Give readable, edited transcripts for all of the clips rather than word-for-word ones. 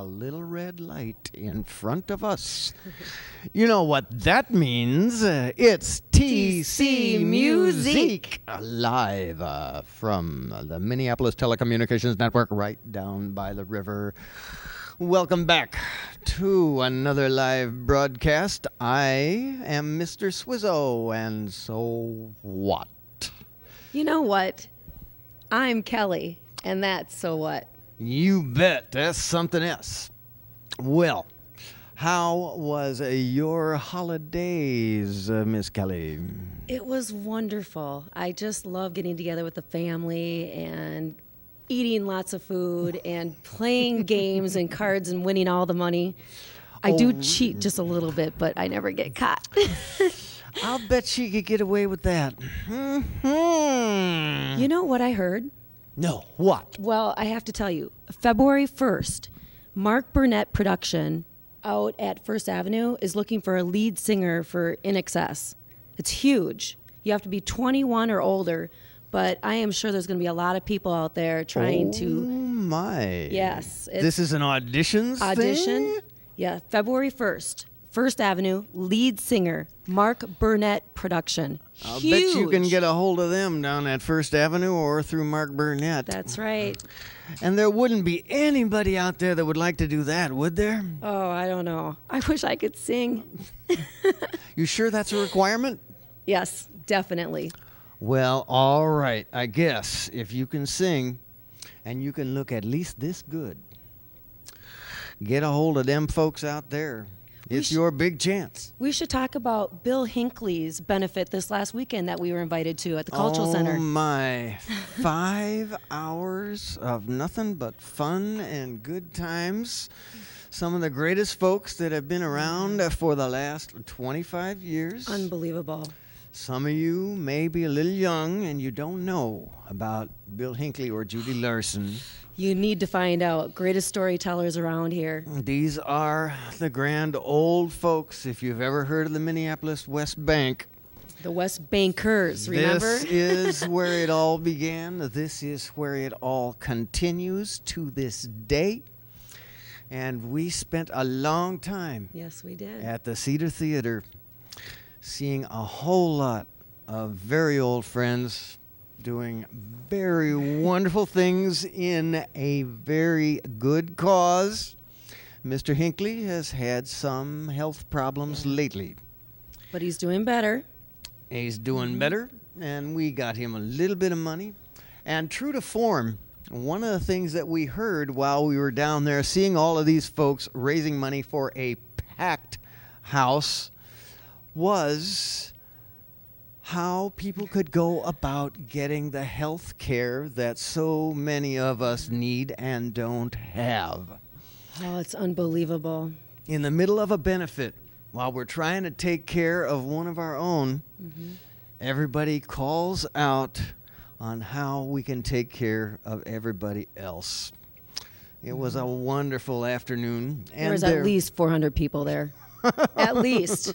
a little red light in front of us. You know what that means. It's TC Muzique, live from the Minneapolis Telecommunications Network right down by the river. Welcome back to another live broadcast. I am Mr. Swizzo, and so what? You know what? I'm Kelly, and that's so what? You bet. That's something else. Well, how was your holidays, Miss Kelly? It was wonderful. I just love getting together with the family and eating lots of food and playing games and cards and winning all the money. I do cheat just a little bit, but I never get caught. I'll bet she could get away with that. Mm-hmm. You know what I heard? No, what? Well, I have to tell you, February 1st, Mark Burnett Production out at First Avenue is looking for a lead singer for In Excess. It's huge. You have to be 21 or older, but I am sure there's going to be a lot of people out there trying to... Oh, my. Yes. This is an audition thing? Yeah, February 1st. First Avenue, lead singer, Mark Burnett Production. I'll Huge. bet you can get a hold of them down at First Avenue or through Mark Burnett. That's right. And there wouldn't be anybody out there that would like to do that, would there? Oh, I don't know. I wish I could sing. You sure that's a requirement? Yes, definitely. Well, all right. I guess if you can sing and you can look at least this good, get a hold of them folks out there. It's your big chance. We should talk about Bill Hinckley's benefit this last weekend that we were invited to at the Cultural Center. Oh, my. 5 hours of nothing but fun and good times. Some of the greatest folks that have been around for the last 25 years. Unbelievable. Some of you may be a little young and you don't know about Bill Hinckley or Judy Larson. You need to find out. Greatest storytellers around here. These are the grand old folks. If you've ever heard of the Minneapolis West Bank. The West Bankers, remember? This is where it all began. This is where it all continues to this day. And we spent a long time Yes, we did. at the Cedar Theater seeing a whole lot of very old friends doing very wonderful things in a very good cause. Mr. Hinckley has had some health problems lately. But he's doing better. He's doing better, and we got him a little bit of money. And true to form, one of the things that we heard while we were down there seeing all of these folks raising money for a packed house was how people could go about getting the health care that so many of us need and don't have. Oh, it's unbelievable. In the middle of a benefit, while we're trying to take care of one of our own, everybody calls out on how we can take care of everybody else. It was a wonderful afternoon. There was at least 400 people there. At least.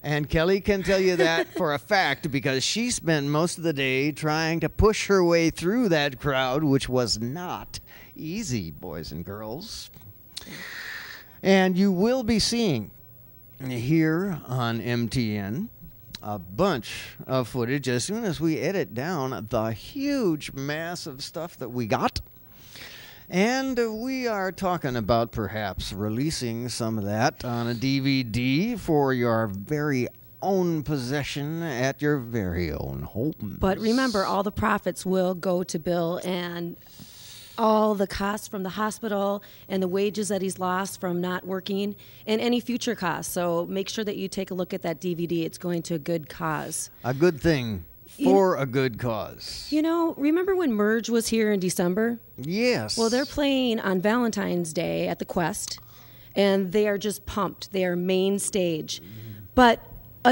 And Kelly can tell you that for a fact because she spent most of the day trying to push her way through that crowd, which was not easy, boys and girls. And you will be seeing here on MTN a bunch of footage as soon as we edit down the huge mass of stuff that we got. And we are talking about perhaps releasing some of that on a DVD for your very own possession at your very own home. But remember, all the profits will go to Bill, and all the costs from the hospital and the wages that he's lost from not working and any future costs. So make sure that you take a look at that DVD. It's going to a good cause. A good thing. For a good cause. You know, remember when Merge was here in December? Yes. Well, they're playing on Valentine's Day at the Quest, and they are just pumped. They are main stage. But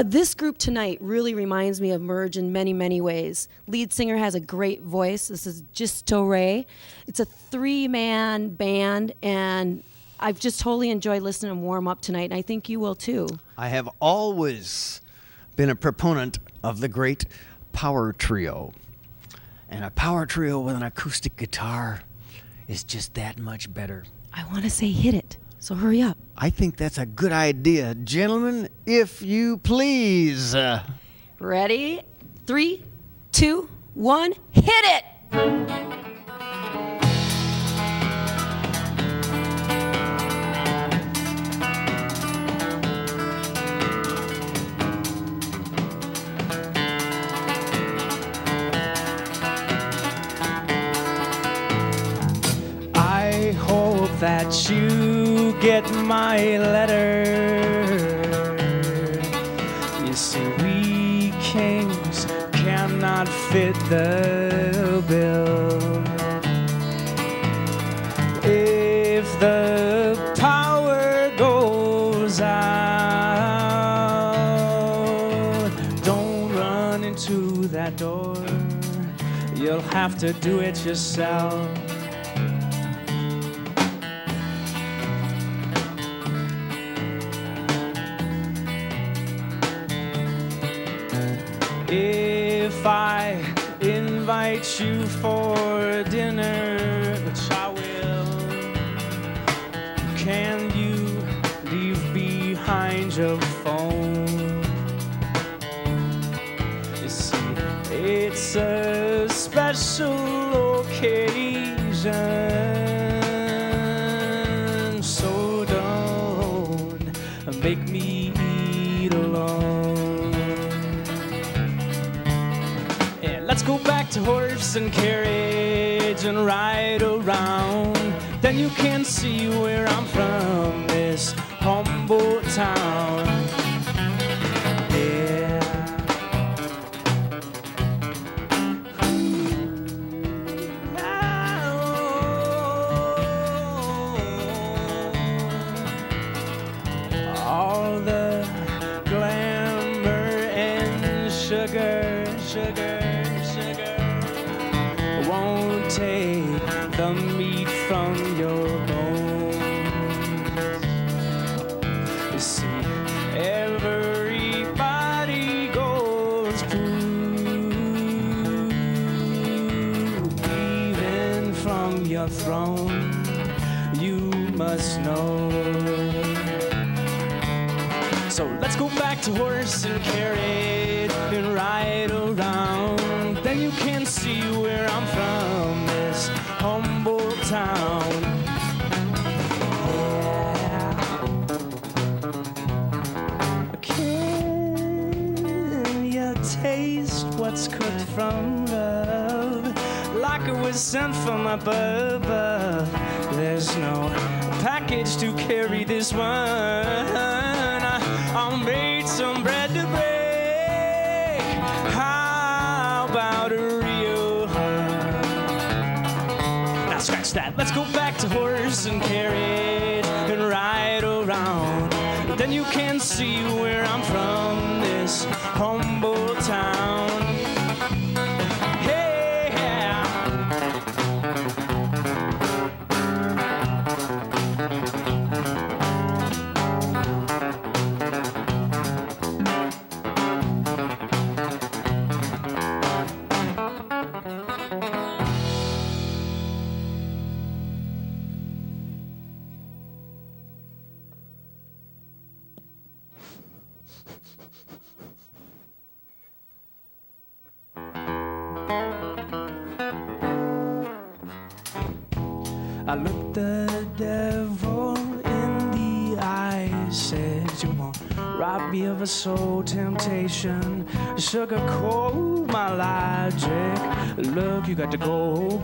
this group tonight really reminds me of Merge in many, many ways. Lead singer has a great voice. This is Jistoray. It's a 3-man band, and I've just totally enjoyed listening to them warm up tonight, and I think you will too. I have always been a proponent of the great power trio. And a power trio with an acoustic guitar is just that much better. I want to say hit it. So hurry up. I think that's a good idea. Gentlemen, if you please. Ready? 3, 2, 1, hit it! I hope that you get my letter. You see, we kings cannot fit the bill. If the power goes out, don't run into that door. You'll have to do it yourself. If I invite you for dinner, which I will, can you leave behind your phone? You see, it's a special occasion, so don't make me eat alone. Let's go back to horse and carriage and ride around. Then you can see where I'm from, this humble town. Yeah. All the glamour and sugar, sugar won't take the meat from your bones. You see, everybody goes through, even from your throne, you must know. So let's go back to horse and carriage and ride around. Then you can see where I'm from, this humble town. Yeah. Can you taste what's cooked from love, like it was sent from above? There's no package to carry this one. I made some bread to break. How about a real hug? Now scratch that. Let's go back to horse and carriage and ride around. Then you can see where I'm from, this humble town. I looked the devil in the eye, said, you won't rob me of a soul temptation, sugarcoat my logic. Look, you got to go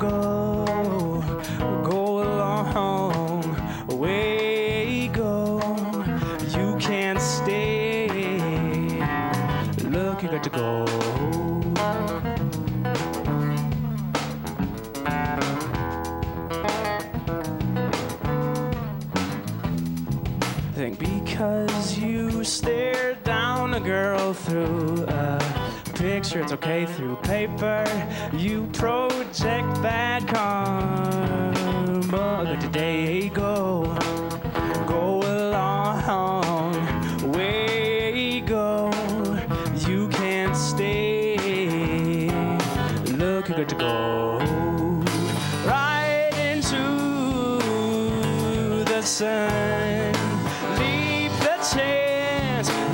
along, away go. You can't stay. Look, you got to go. Think because you stare down a girl through a picture, it's okay through paper. You project bad karma. Let the day go along, way go. You can't stay. Look, you got to go right into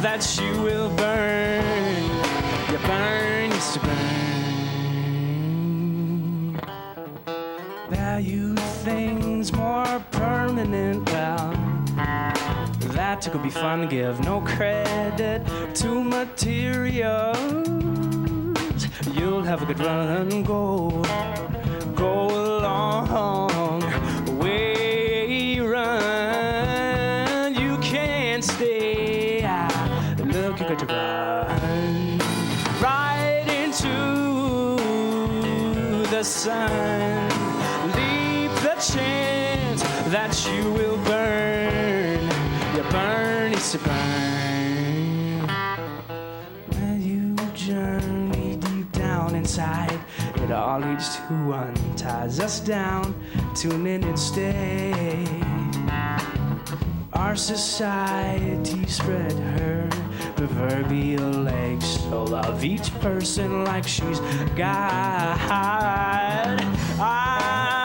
that you will burn. You burn, yes, you burn. Value things more permanent, well, that could be fun to give no credit to materials. You'll have a good run and go along, way run. You can't stay. Look, you got to run right into the sun. Leap the chance that you will burn. You burn, it's a burn. When you journey deep down inside, it all leads to one, ties us down. Tune in and stay. Our society spread her proverbial legs, so love each person like she's God. I'm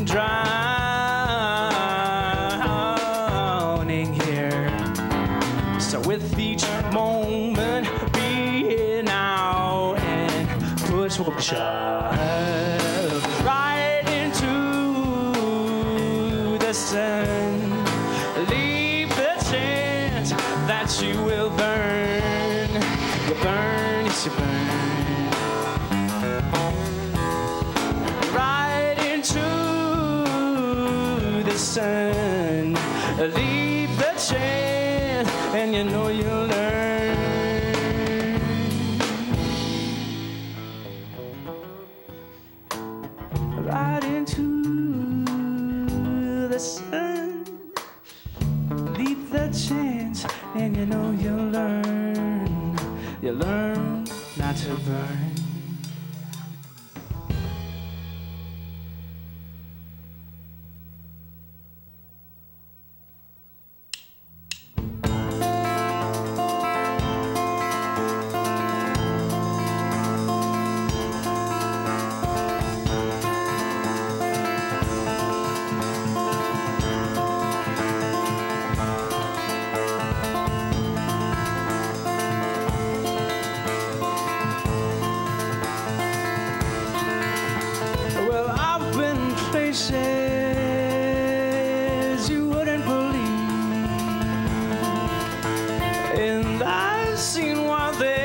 drowning here, so with each moment be now and push, shove right into the sun. Leave the chance that you will burn. You burn, yes, you burn. Right into the sun. Leave the chance, and you know you'll learn. Right into the sun. Leave the chance, and you know you'll learn. You learn not to burn. Places you wouldn't believe, and I've seen while there's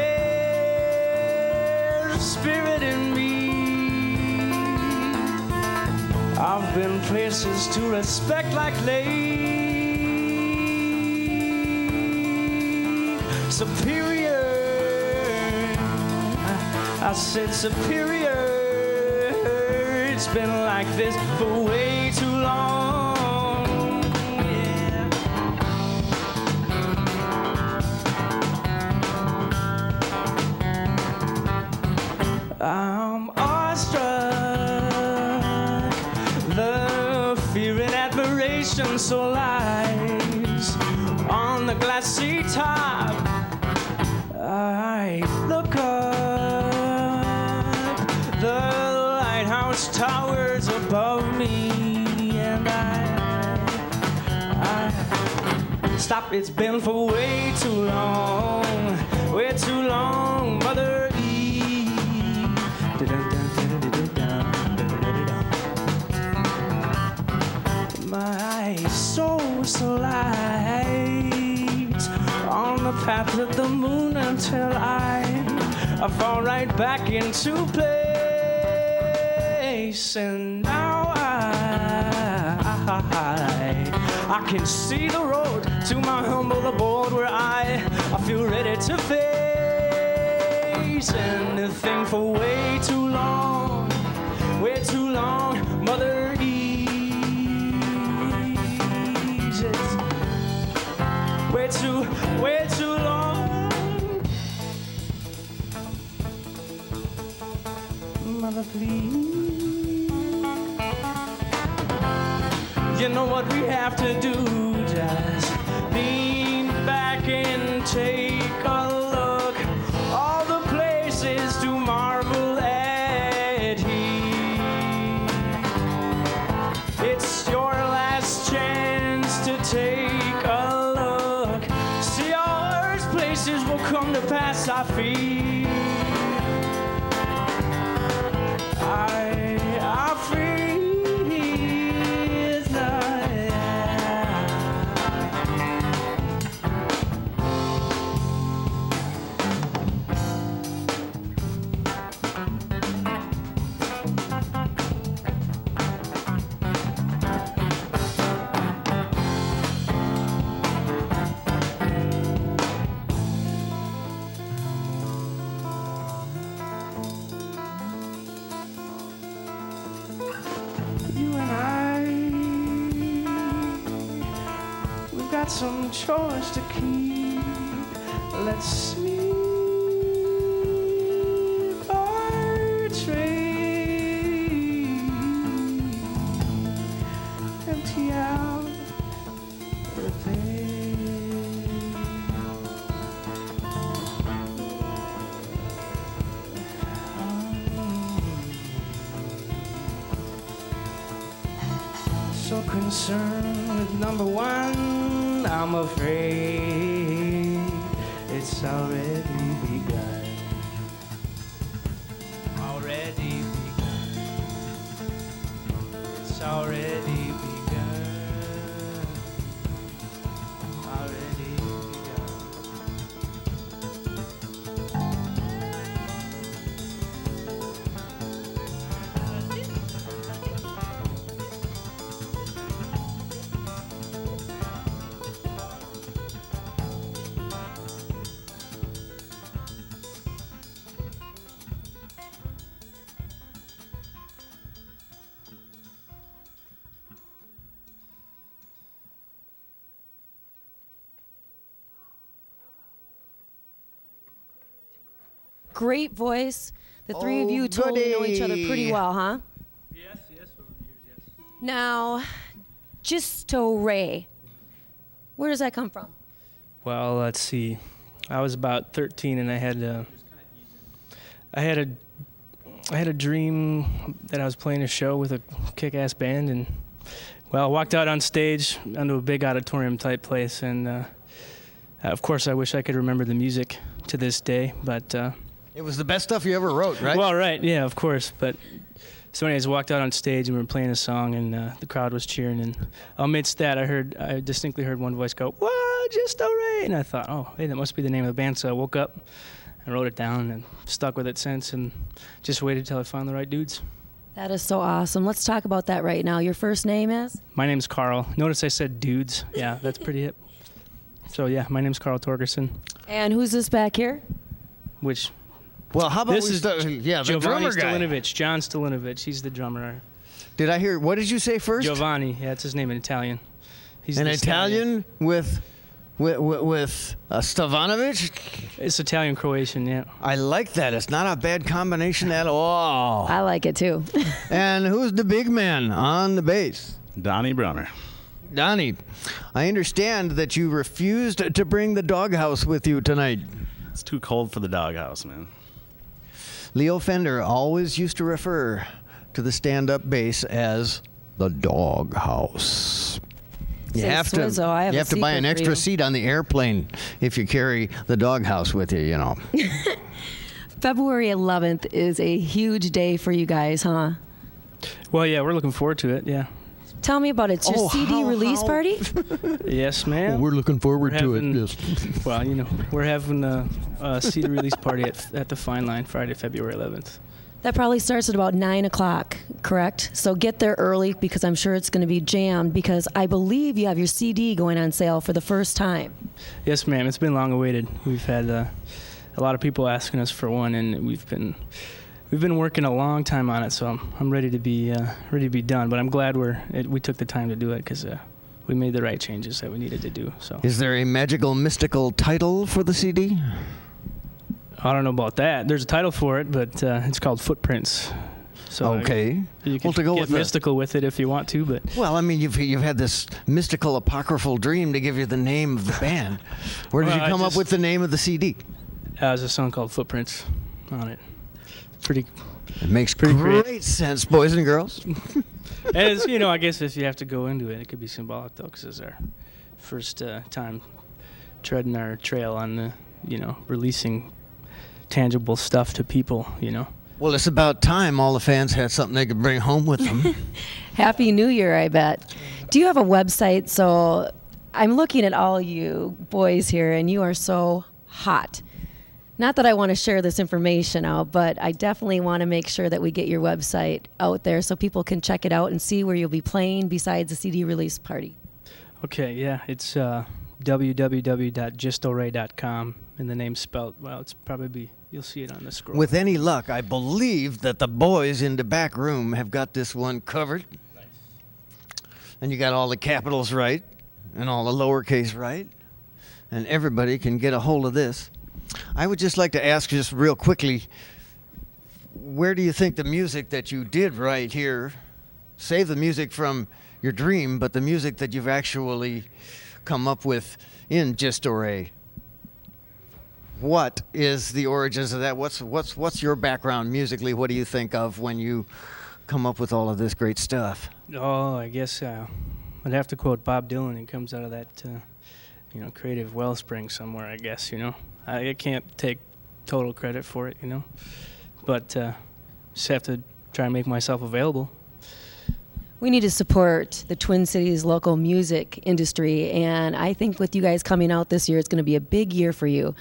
spirit in me. I've been places to respect like late superior. I said superior. It's been like this for way too long, yeah. I'm awestruck. Love, fear, and admiration so lies on the glassy top. I look up the towers above me, and I stop. It's been for way too long, Mother Eve. My soul so light on the path of the moon until I fall right back into place. And now I can see the road to my humble abode where I feel ready to face anything for way too long, Mother Eve. It's way too long, Mother, please. You know what we have to do, just lean back and take a look. All the places to marvel at here. It's your last chance to take a look. yes, I feel I'm free as night. You and we've got some chores to keep. Let's sleep our trade, empty out the pain. So concerned with number one, I'm afraid it's already begun. Already begun. It's already begun. Already begun. Great voice. The three of Oh, you totally know each other goody. pretty well, huh? Yes, yes, over the years, yes. Now, Jistoray. Where does that come from? Well, let's see. I was about 13, and I had a dream that I was playing a show with a kick-ass band, and well, I walked out on stage onto a big auditorium type place, and of course, I wish I could remember the music to this day, but It was the best stuff you ever wrote, right? well, right, yeah, of course, but. So anyways, I walked out on stage and we were playing a song, and the crowd was cheering, and amidst that, I distinctly heard one voice go, "Whoa, Jistoray!" And I thought, oh, hey, that must be the name of the band. So I woke up and wrote it down and stuck with it since, and just waited till I found the right dudes. That is so awesome. Let's talk about that right now. Your first name is? My name's Carl. Notice I said dudes. Yeah, that's pretty hip. So yeah, my name's Carl Torgerson, And who's this back here? which Well, how about this we is start? Yeah, the Giovanni drummer guy. Stalinovich, John Stalinovich. He's the drummer. Did I hear? What did you say first? Giovanni, yeah, that's his name in Italian. He's An the Italian with Stavanovich? It's Italian-Croatian, yeah. I like that. It's not a bad combination at all. I like it too. And who's the big man on the bass? Donnie Brunner. Donnie, I understand that you refused to bring the doghouse with you tonight. It's too cold for the doghouse, man. Leo Fender always used to refer to the stand-up bass as the doghouse. You Say, have to, Swizzo, I have you a have to buy secret an for extra you. seat on the airplane if you carry the doghouse with you, you know. February 11th is a huge day for you guys, huh? Well, yeah, we're looking forward to it, yeah. Tell me about it. It's your Oh, CD how- release how- party? Yes, ma'am. We're looking forward We're to it. having- Yes. Well, you know, we're having a CD release party at the Fine Line Friday, February 11th. That probably starts at about 9 o'clock, correct? So get there early because I'm sure it's going to be jammed because I believe you have your CD going on sale for the first time. Yes, ma'am. It's been long awaited. We've had a lot of people asking us for one, and we've been working a long time on it. So I'm ready to be done. But I'm glad we took the time to do it because we made the right changes that we needed to do. So Is there a magical, mystical title for the CD? I don't know about that. There's a title for it, but it's called Footprints. So Okay. you can Well, to go get with the- mystical with it if you want to, but Well, I mean, you've had this mystical, apocryphal dream to give you the name of the band. Where did Well, you I come up just- with the name of the CD? there's a song called Footprints on it. Pretty. It makes Pretty great creative. sense, boys and girls. And it's, you know, I guess if you have to go into it, it could be symbolic though, because it's our first time treading our trail on the, releasing tangible stuff to people, you know. Well, it's about time all the fans had something they could bring home with them. Happy New Year, I bet. Do you have a website? So I'm looking at all you boys here, and you are so hot. Not that I want to share this information out, but I definitely want to make sure that we get your website out there so people can check it out and see where you'll be playing besides the CD release party. Okay, yeah, it's www.jistoray.com, and the name's spelled, well, it's probably, you'll see it on the scroll. With any luck, I believe that the boys in the back room have got this one covered. Nice. And you got all the capitals right and all the lowercase right. And everybody can get a hold of this. I would just like to ask just real quickly, where do you think the music that you did right here, save the music from your dream, but the music that you've actually come up with in Jistoray, what is the origins of that? What's your background musically? What do you think of when you come up with all of this great stuff? Oh, I guess I'd have to quote Bob Dylan. It comes out of that, creative wellspring somewhere, I guess, you know. I can't take total credit for it, you know, but just have to try and make myself available. We need to support the Twin Cities local music industry, and I think with you guys coming out this year, it's going to be a big year for you.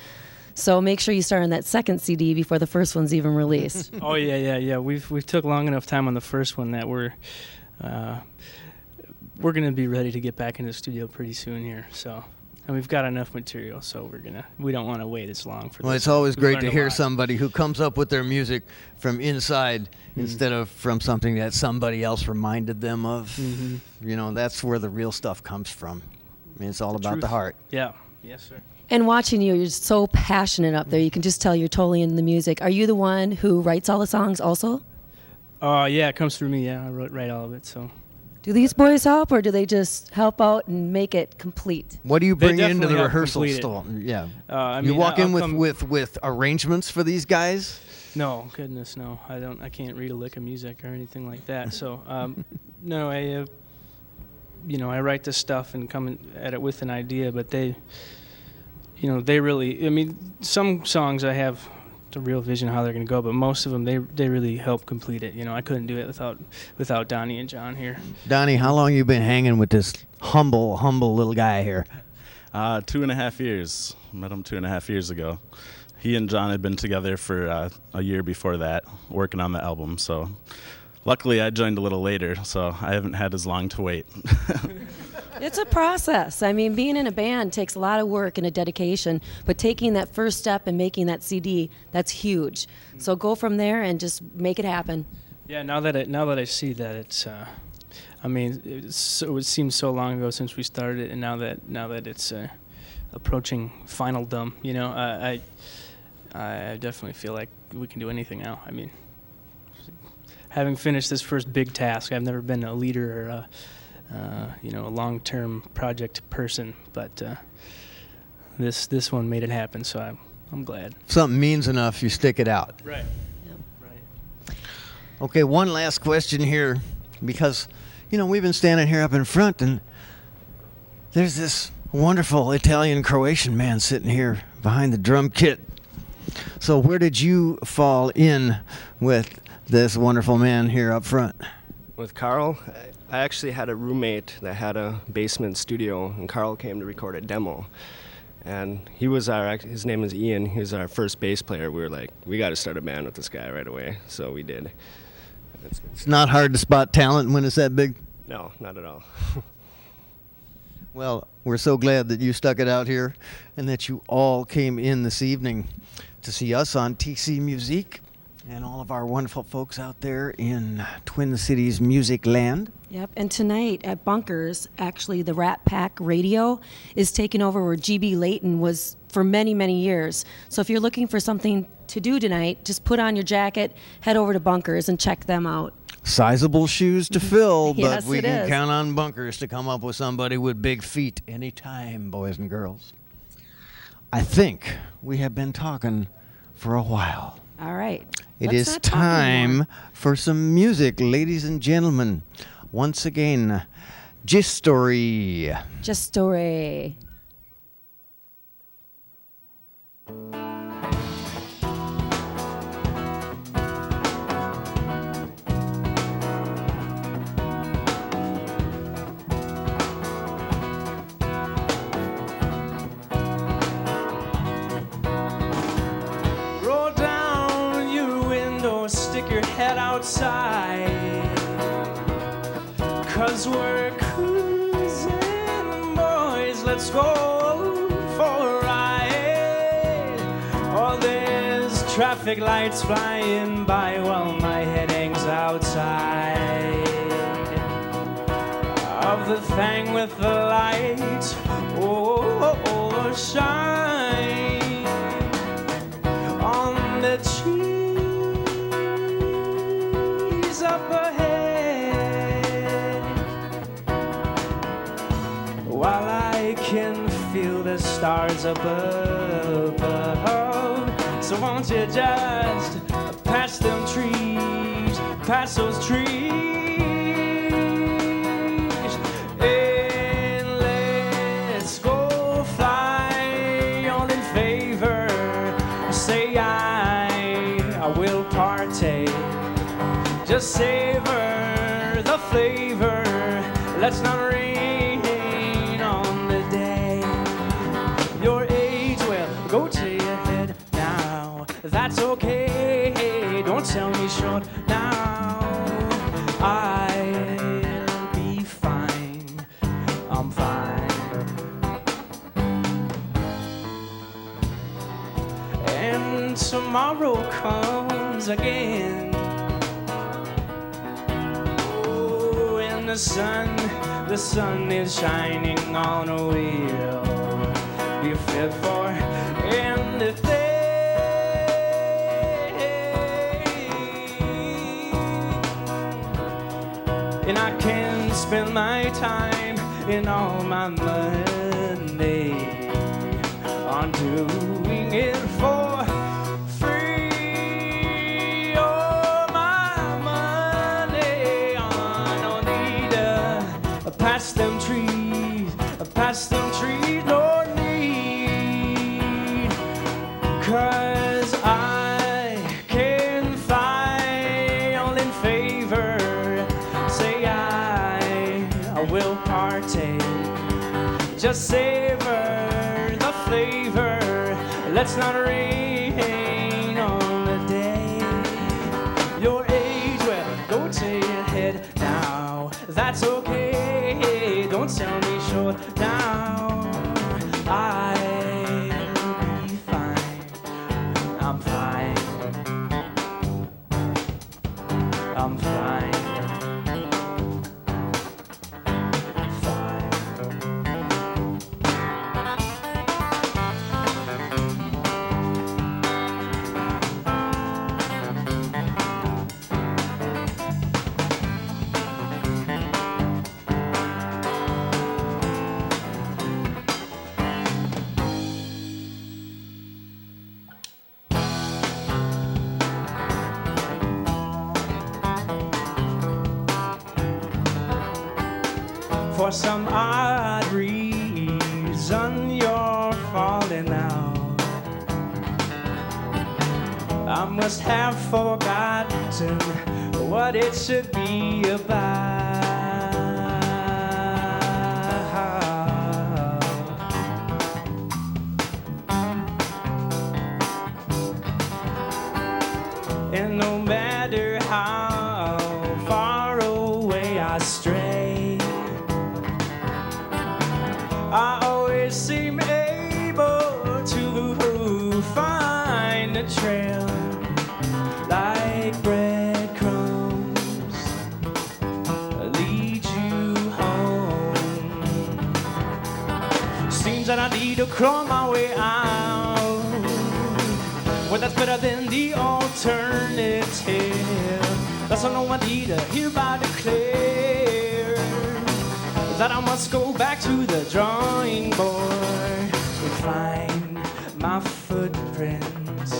So make sure you start on that second CD before the first one's even released. Oh yeah. We've took long enough time on the first one that we're going to be ready to get back in the studio pretty soon here. So. And we've got enough material, so we don't want to wait as long for this. Well, it's always great to hear somebody who comes up with their music from inside instead of from something that somebody else reminded them of. Mm-hmm. You know, that's where the real stuff comes from. I mean, it's all about the heart. Yeah. Yes, sir. And watching you, you're so passionate up there. You can just tell you're totally into the music. Are you the one who writes all the songs also? Yeah, it comes through me. Yeah, I write all of it, so. Do these boys help, or do they just help out and make it complete? What do you bring into the help rehearsal complete it. stall? Yeah. You walk in with arrangements for these guys? No, goodness, no. I can't read a lick of music or anything like that. So, no, I write this stuff and come at it with an idea, but they really. I mean, some songs I have the real vision of how they're going to go, but most of them they really help complete it. You know, I couldn't do it without Donnie and John here. Donnie, how long you been hanging with this humble little guy here? 2.5 years. Met him 2.5 years ago. He and John had been together for a year before that, working on the album. So luckily I joined a little later, so I haven't had as long to wait. It's a process. I mean, being in a band takes a lot of work and a dedication, but taking that first step and making that CD, that's huge. So go from there and just make it happen. Yeah, now that I see that it's, it seems so long ago since we started it, and now that it's approaching finaldom, you know, I definitely feel like we can do anything now. I mean, having finished this first big task, I've never been a leader or a long-term project person, but this one made it happen, so I'm glad. If something means enough, you stick it out. Right. Yep. Right. Okay, one last question here, because, we've been standing here up in front, and there's this wonderful Italian-Croatian man sitting here behind the drum kit. So where did you fall in with this wonderful man here up front? With Carl, I actually had a roommate that had a basement studio, and Carl came to record a demo. And his name is Ian, he was our first bass player. We were like, we got to start a band with this guy right away, so we did. It's not hard to spot talent when it's that big? No, not at all. Well, we're so glad that you stuck it out here and that you all came in this evening to see us on TC Muzique and all of our wonderful folks out there in Twin Cities music land. Yep, and tonight at Bunkers, actually the Rat Pack Radio is taking over where GB Layton was for many, many years. So if you're looking for something to do tonight, just put on your jacket, head over to Bunkers and check them out. Sizable shoes to fill, Yes, but we it can is. count on Bunkers to come up with somebody with big feet anytime, boys and girls. I think we have been talking for a while. All right. It Let's is not talk time anymore. for some music, ladies and gentlemen. Once again, Jistoray. Jistoray. outside, 'cause we're cruising, boys, let's go for a ride. Oh, there's traffic lights flying by while my head hangs outside of the thing with the lights. Oh, shine on the trees up ahead, while I can feel the stars up above. So won't you just pass them trees, pass those trees, and let's go fly all in favor. Say I will partake. Just savor the flavor. Let's not rain on the day. Your age will go to your head now. That's okay. Don't sell me short now. I'll be fine. I'm fine. And tomorrow comes again. Oh, and the sun is shining on a wheel. Be fit for anything. And I can spend my time and all my money on doing it for free. All my money on, no need to pass them trees, no need, 'cause I can fly all in favor. Say I will partake. Just savor the flavor. Let's not rain on the day. Your age will go to your head now. That's okay. Don't sell me short now. I'll be fine. I'm fine. I'm fine. For some odd reason you're falling out. I must have forgotten what it should be about. And no matter how far away I stray, I always seem able to find a trail like breadcrumbs lead you home. Seems that I need to crawl my way out. Well, that's better than the alternative. That's all I need to hereby declare that I must go back to the drawing board and find my footprints,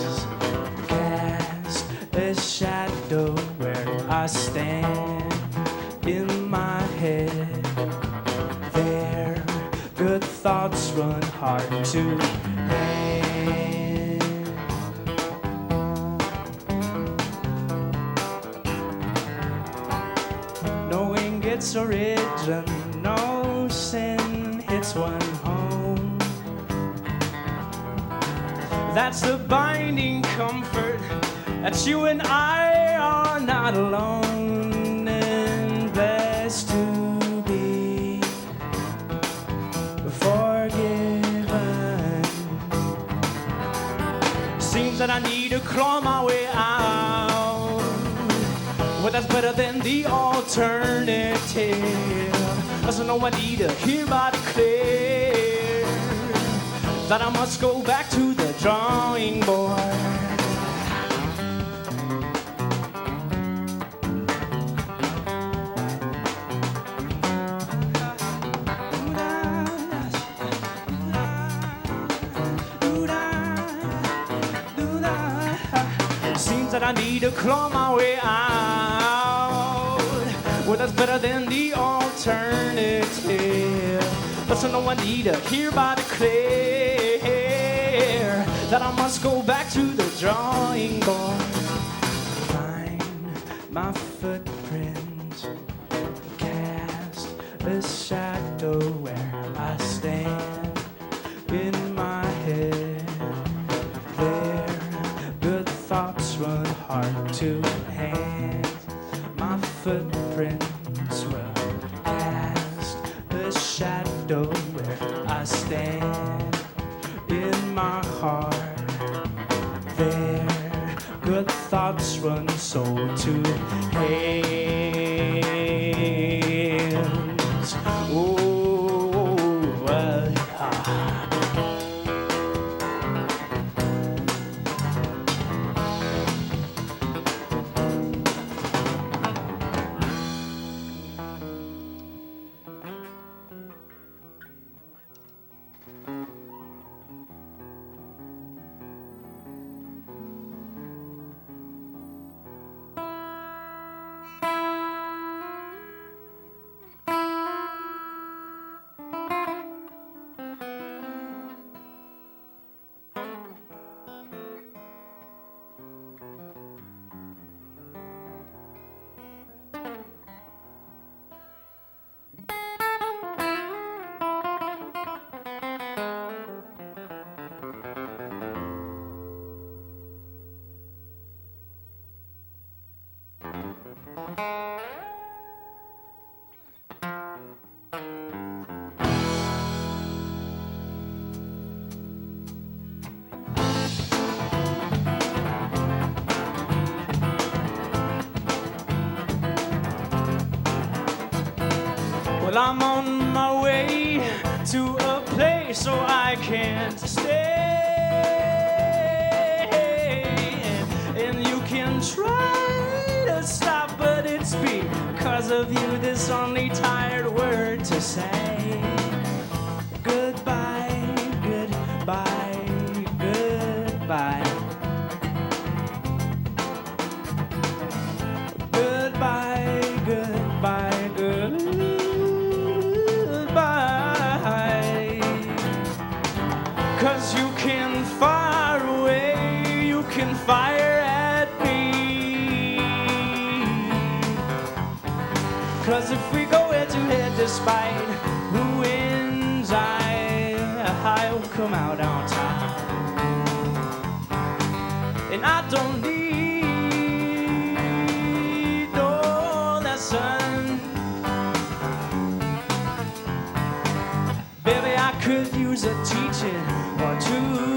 cast a shadow where I stand in my head. There, good thoughts run hard to hand. Knowing it's original, no sin hits one home. That's the binding comfort that you and I are not alone and blessed to be forgiven. Seems that I need to claw my way out, but that's better than the alternative. So no, I need to hereby declare that I must go back to the drawing board. Seems that I need to claw my way out, well, that's better than the alternative. But so no, I need to hereby declare that I must go back to the drawing board. Find my footprints, cast a shadow where I stand in my head. There, good thoughts run heart to hand. My footprints will cast a shadow where I stand in my heart. There, good thoughts run soul to hands. Oh, well, well, I'm on my way to a place so I can't stay. And you can try to stop, but it's because of you this only tired word to say. Goodbye, goodbye, goodbye. Goodbye, goodbye, goodbye. 'Cause you can fire away, you can fire at me. 'Cause if we go head to head, despite who wins, I'll come out on top. And I don't need no lesson. Baby, I could use a teaching or two.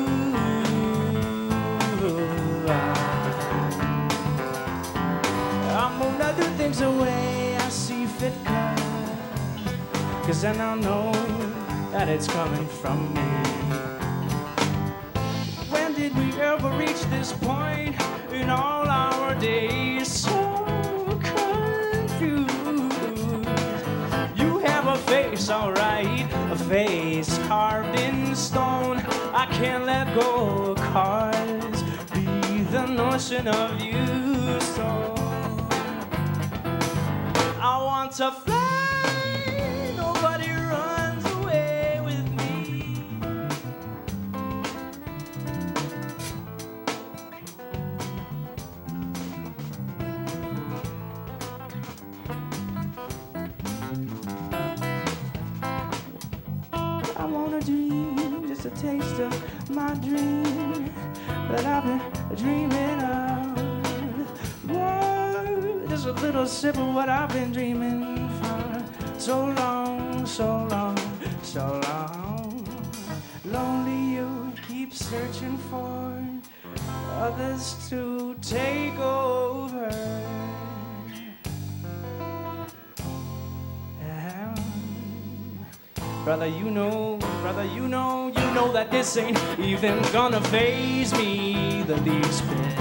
I'm gonna do things the way I see fit, 'cause then I'll know that it's coming from me. When did we ever reach this point in all our days? So confused. You have a face, alright, a face carved in stone. I can't let go, 'cause be the notion of you. So I want to fly, nobody runs away with me. I want a dream, just a taste of my dream that I've been dreaming of. Whoa. little sip of what I've been dreaming for so long, so long, so long. Lonely you keep searching for others to take over. Brother, you know that this ain't even gonna faze me the least bit.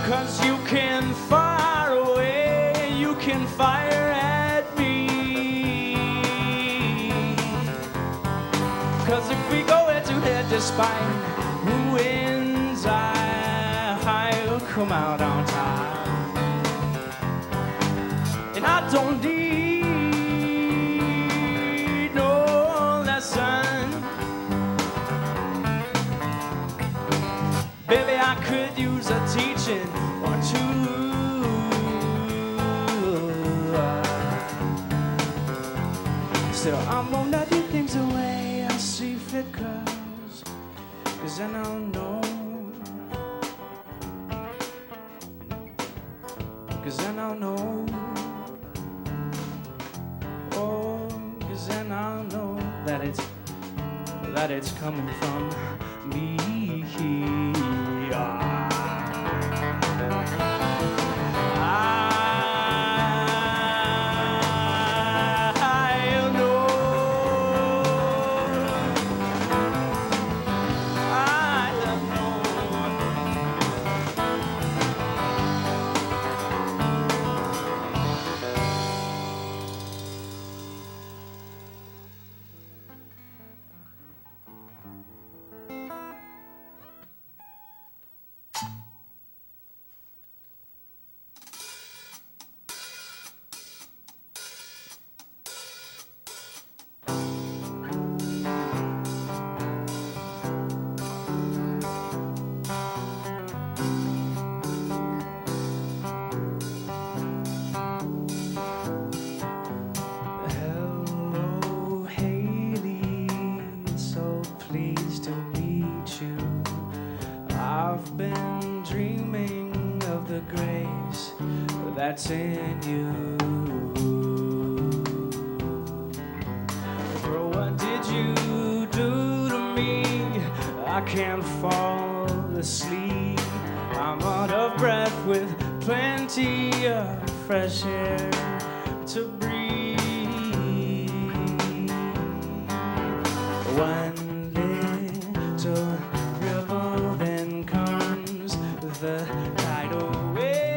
'Cause you can fire away, you can fire at me. 'Cause if we go head to head, despite who wins, I'll come out on top. And I don't need no lesson. Baby, I could use a teaching or two. Still, I'm gonna do things the way I see fit, 'cause then I'll know. 'Cause then I'll know. Oh, 'cause then I'll know that it's coming from me. That's in you. Bro, what did you do to me? I can't fall asleep. I'm out of breath with plenty of fresh air to breathe. One little ripple, then comes the tidal wave.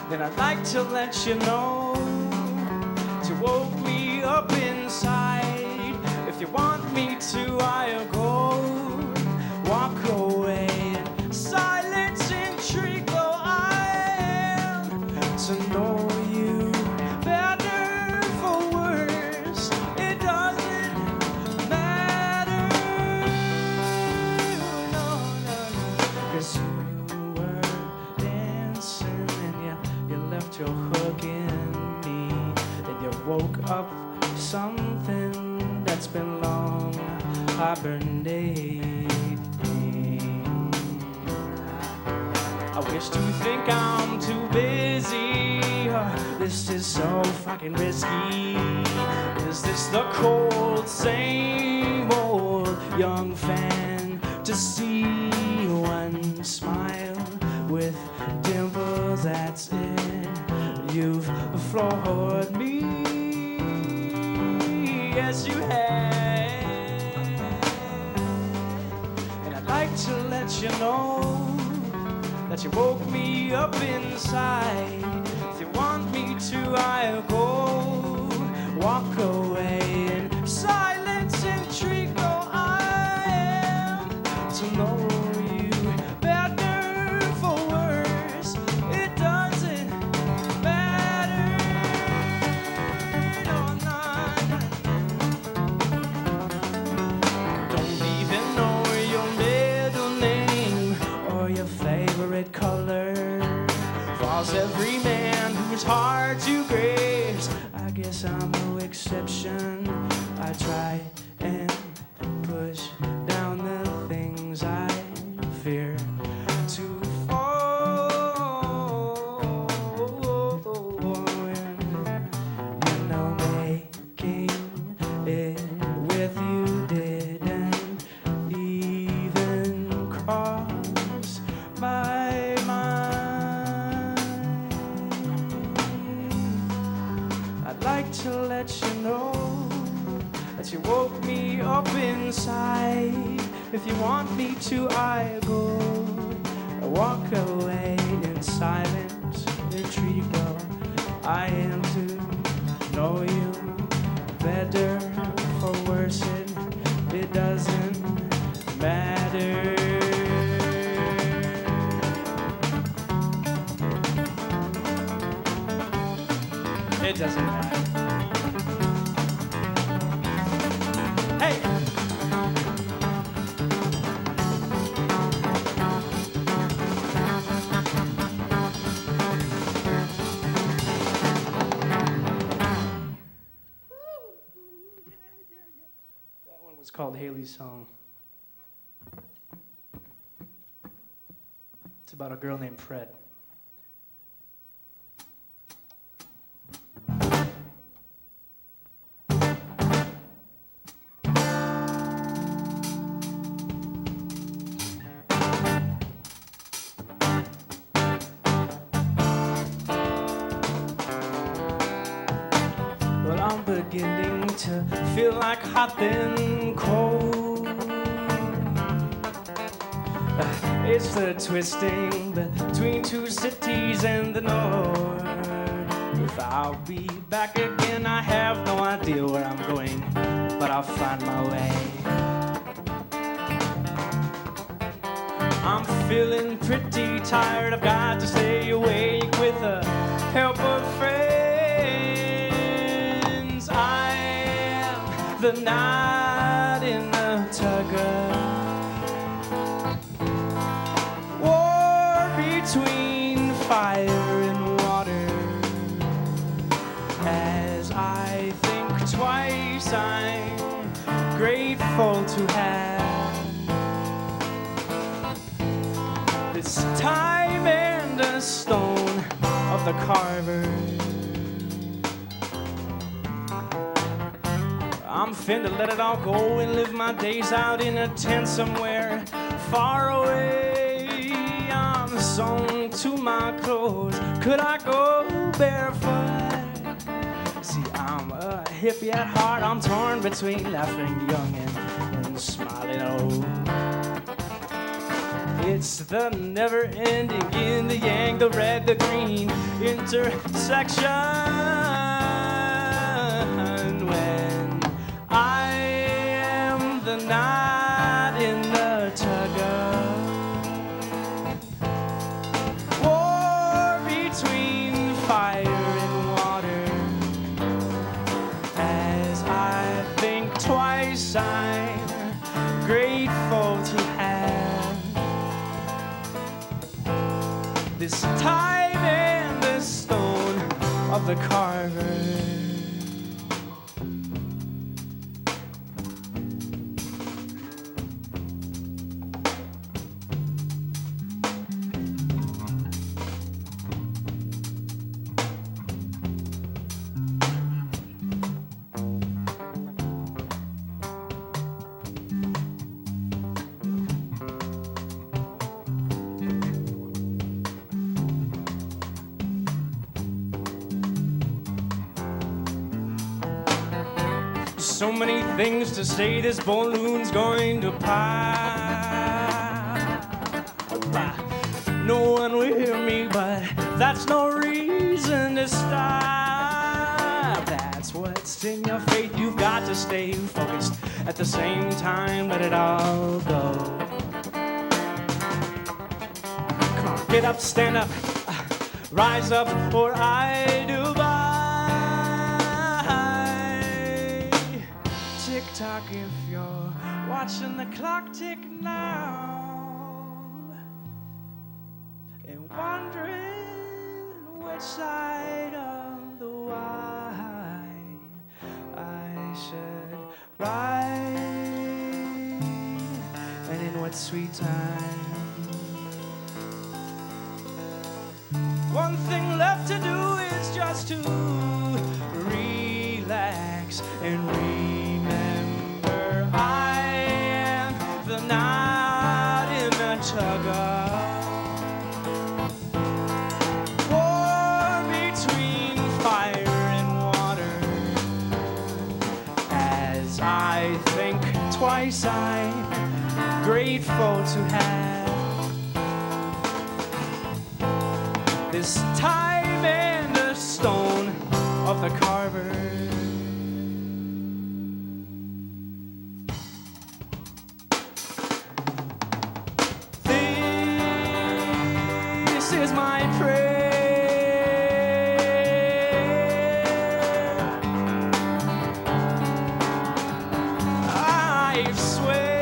Then I'd like to let you know to woke me up inside. If you want me to, I'll go. Walk away in silence and treacle. I am to know you better for worse. It doesn't matter. No, no, no. 'Cause you were dancing and you left your hook in me. And you woke up something that's been long hibernating. I wish to think I'm too busy. This is so fucking risky. Is this the cold, same old young fantasy? One smile with dimples, that's it. You've floored me. Yes, you have. And I'd like to let you know that you woke me up inside. If you want me to, I'll go. Walk away in silence and treacle. I am to know you better for worse. It doesn't matter. No, no, no. Don't even know your middle name or your favorite color. Falls every man who's hard to graze. I guess I'm no exception. I try and push down to let you know that you woke me up inside. If you want me to, I go. I walk away in silence, intrigued though I am to know you better, for worse it doesn't matter. It doesn't matter. Hey! That one was called Haley's Song. It's about a girl named Fred. I'm beginning to feel like hot and cold. It's the twisting between two cities and the north. If I'll be back again, I have no idea where I'm going, but I'll find my way. I'm feeling pretty tired. I've got to stay awake with the help of friends. I am the night in the tugger, war between fire and water. As I think twice, I'm grateful to have this time and the stone of the carver. I'm finna let it all go and live my days out in a tent somewhere far away. I'm sewn to my clothes. Could I go barefoot? See, I'm a hippie at heart. I'm torn between laughing young and smiling old. It's the never-ending yin, the yang, the red, the green intersection. I am the night in the tugger, war between fire and water. As I think twice, I'm grateful to have this time and the stone of the carver. So many things to say, this balloon's going to pop. No one will hear me, but that's no reason to stop. That's what's in your faith, you've got to stay focused. At the same time, let it all go. Come on, get up, stand up, rise up, or I do by. Tick-tock if you're watching the clock tick now and wondering which side of the Y I should ride and in what sweet time. One thing left to do is just to relax and remember I am the night in the tugger, war between fire and water. side, grateful to have this time and the stone of the carver. This is my prayer. I swear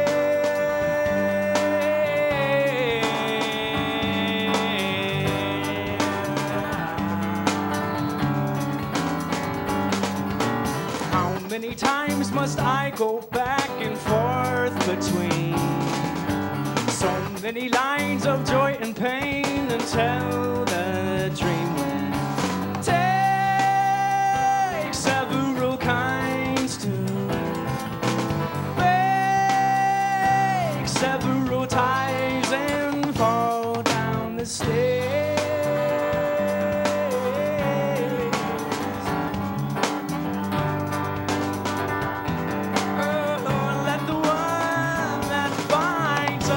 how many times must I go back and forth between so many lines of joy and pain until the dream will take several kinds to break several ties and fall down the stairs. Oh, let the one that finds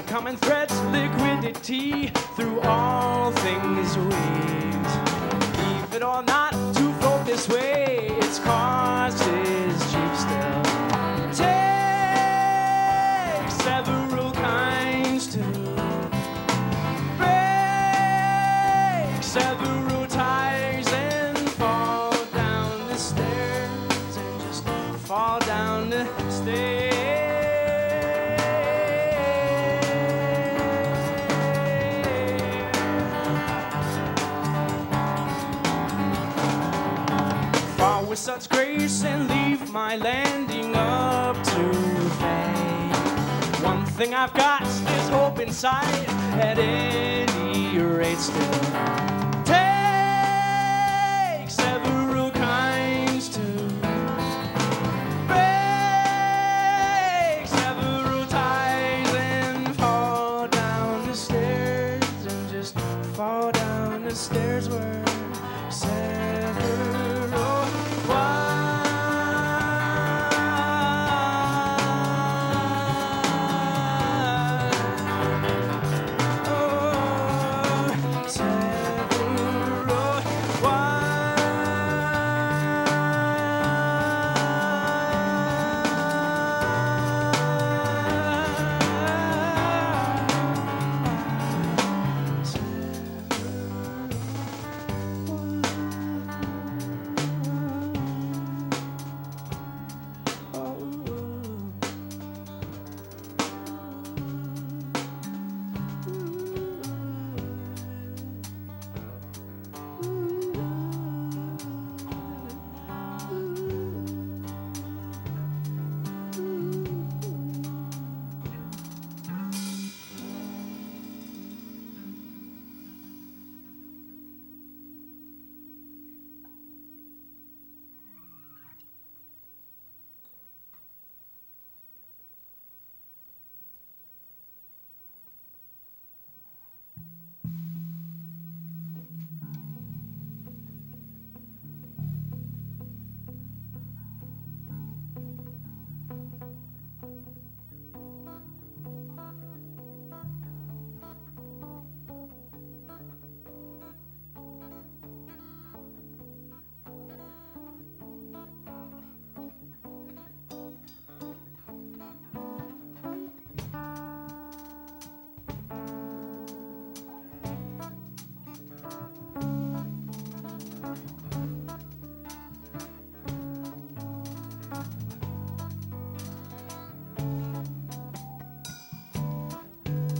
common threads, liquidity through all things weaved. Leave it or not to float this way, its cost is cheap still. Take several kinds to break several ties and fall down the stairs and just fall down the stairs. With such grace and leave my landing up to fate. One thing I've got is hope inside, at any rate still. Take several kinds to break several ties and fall down the stairs and just fall down the stairs where several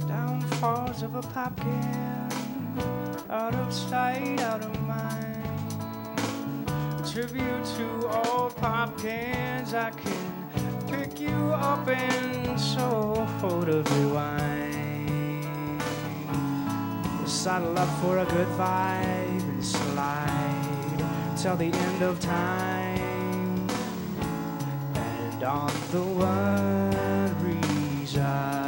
downfalls of a pop can, out of sight, out of mind. A tribute to all pop cans. I can pick you up and so of rewind. Saddle up for a good vibe and slide till the end of time, and on the one reside.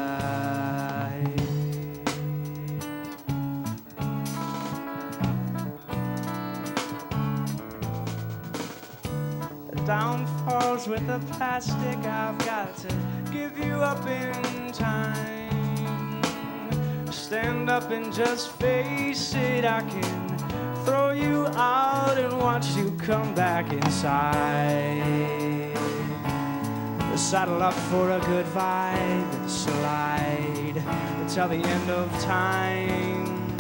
downfalls with the plastic. I've got to give you up in time. Stand up and just face it. I can throw you out and watch you come back inside. Saddle up for a good vibe and slide till the end of time.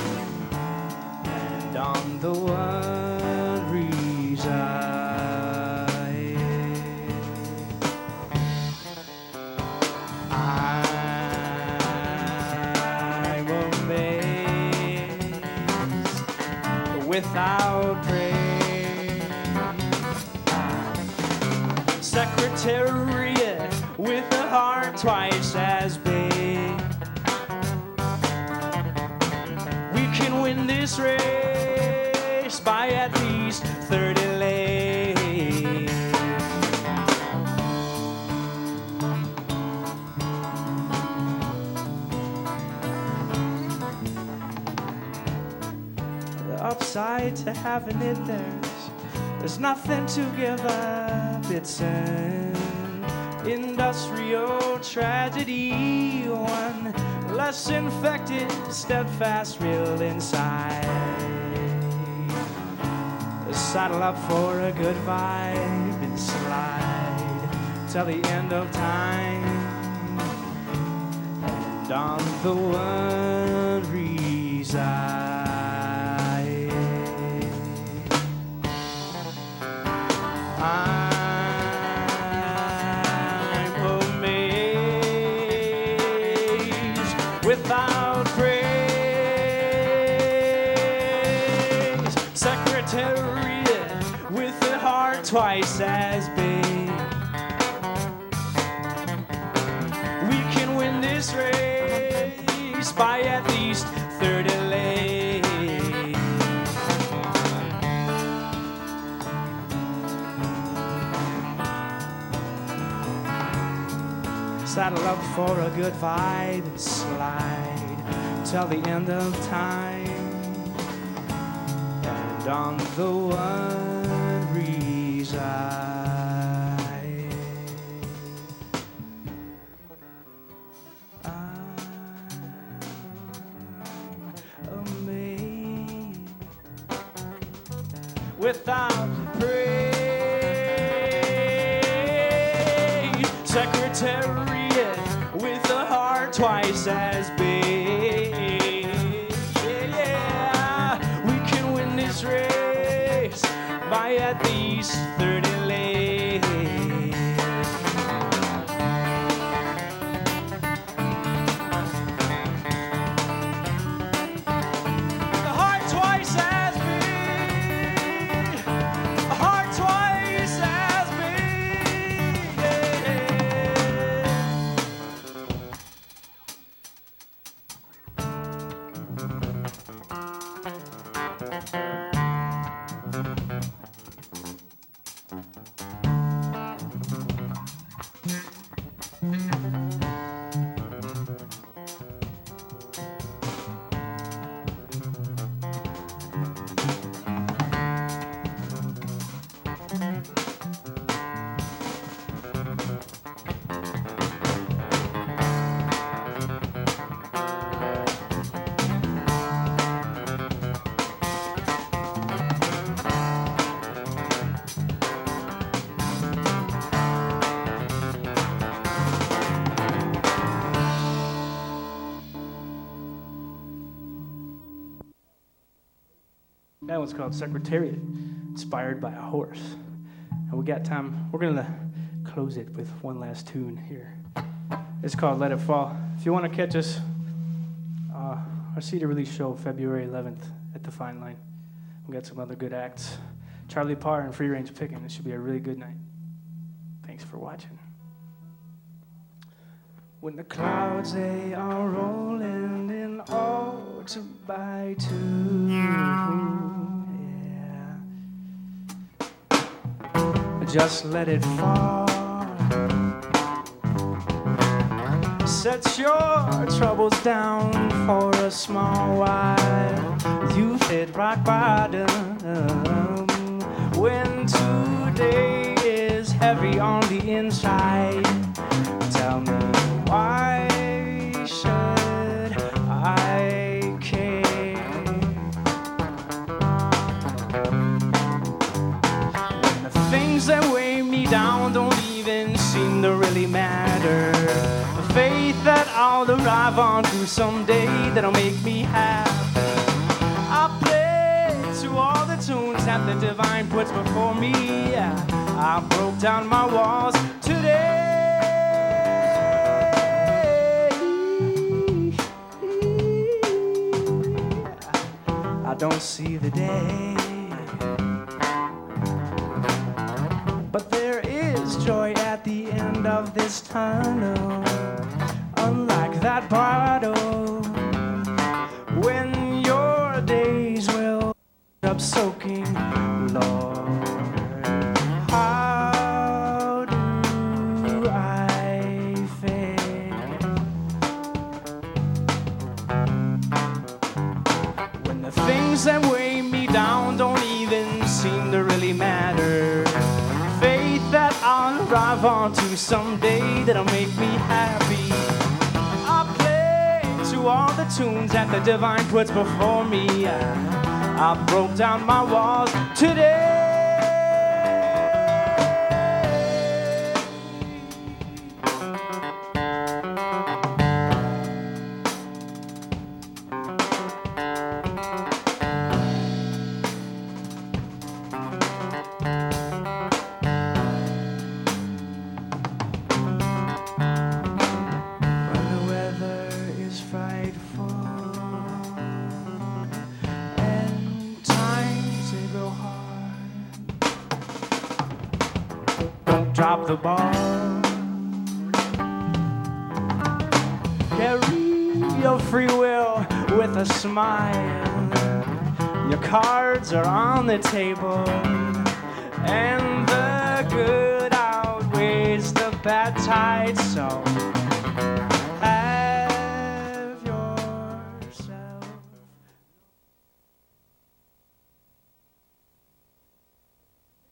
And on the one reside. I'm amazed without praise. Secretariat with a heart twice as big. We can win this race by at least 30 legs. The upside to having it, there's nothing to give up. It's an industrial tragedy, one less infected, steadfast, real inside. Saddle up for a good vibe and slide till the end of time. And on the one reside. Without praise, secretariat with a heart twice as big. We can win this race by at least 30 legs. Saddle up for a good vibe and slide till the end of time. And on the one reside. I'm amazed without praise. Secretary with a heart twice as big. Yeah, we can win this race by at least 30 legs. A heart twice as big. A heart twice as big. That one's called Secretariat, inspired by a horse. And we got time. We're going to close it with one last tune here. It's called Let It Fall. If you want to catch us, our CD release show, February 11th at the Fine Line. We got some other good acts. Charlie Parr and Free Range Picking. It should be a really good night. Thanks for watching. When the clouds, they are rolling in all 2x2, yeah. Just let it fall. Set your troubles down for a small while. You've hit rock bottom when today is heavy on the inside. Tell me, why should I care? When the things that weigh me down don't even seem to really matter. The faith that I'll arrive on to someday that'll make me happy. I play to all the tunes that the divine puts before me. I broke down my walls today. I don't see the day, but there is joy at the end of this tunnel. Unlike that bottle, when your days will end up soaking, Lord, how do I fare? When the things that weigh me down don't even seem to really matter. Faith that I'll arrive on to someday that'll make me happy. I play to all the tunes that the divine puts before me. I broke down my walls today. When the weather is frightful and times they go hard, don't drop the ball. Carry your free will with a smile. Your cards are on the table, and the good outweighs the bad tide. So